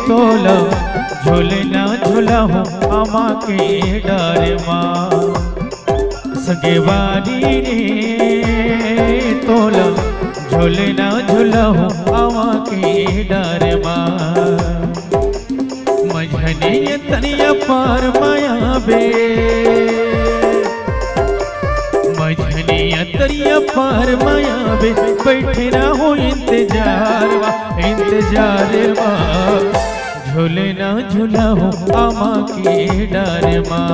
तोला झूलना झूलाऊं आमा के डार माँ संगेवारी रे तोला झूलना झूलाऊं आमा के डार माँ मझने तनिया पार माया बे मझने तनिया पार माया बे बैठे ना हो इंतजार माँ झूलना झूलाऊं आमा के डार माँ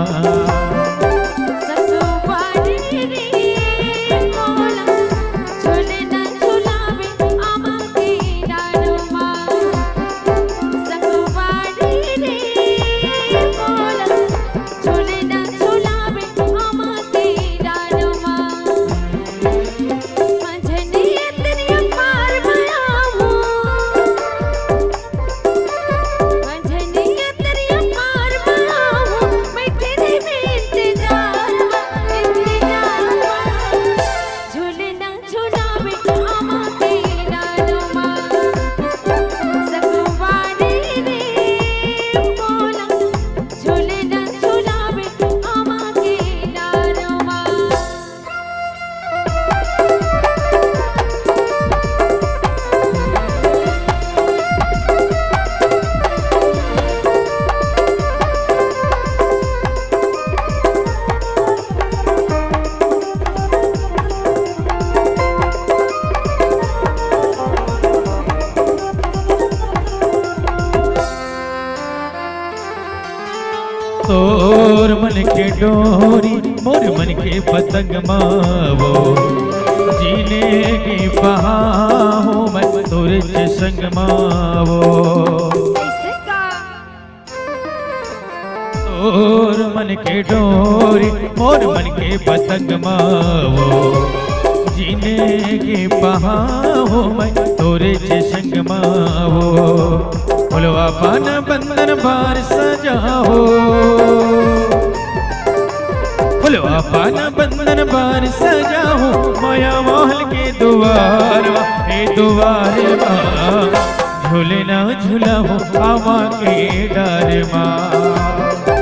तोर मन के डोरी मोर मन के पतंग मावो जीने की बहाओ मैं तोरे से संग मावो तोर मन के डोरी मोर मन के पतंग मावो जीने की बहाओ मैं तोरे से संग मावो फुलवा पान बंदन बार सजाओ फुलवा पान बंदन बार सजाओ माया महल के दुआर झूलना झूलाऊं आमा के डार माँ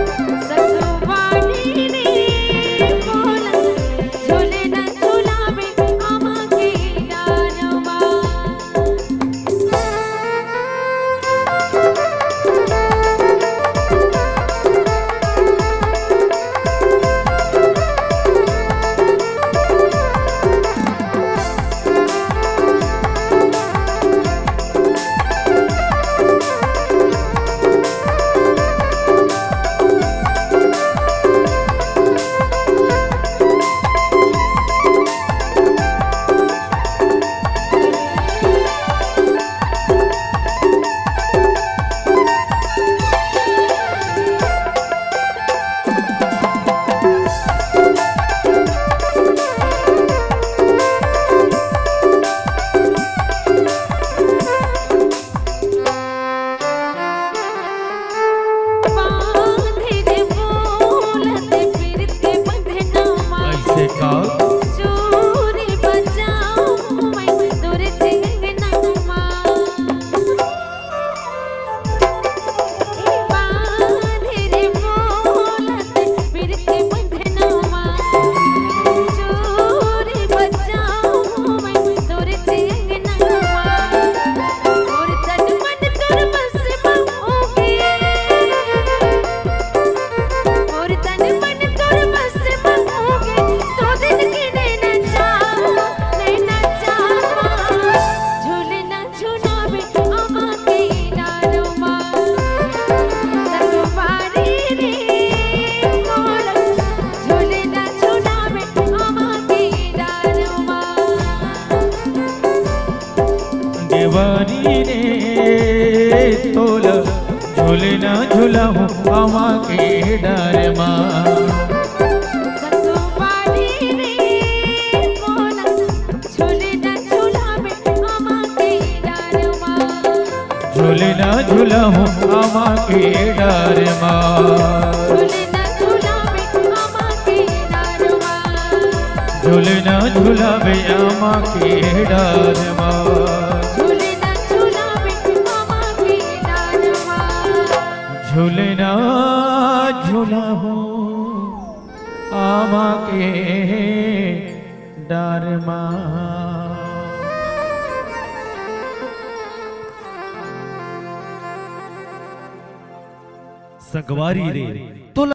देवानी रे तोला झूलना झूलाऊं आमा के डार माँ झूलना झूलाऊं आमा के डार माँ झूलना झूलावे आमा के डार माँ झूलना झूलावे आमा झूलना झूला हो आमा के डार मां। संगवारी रे तो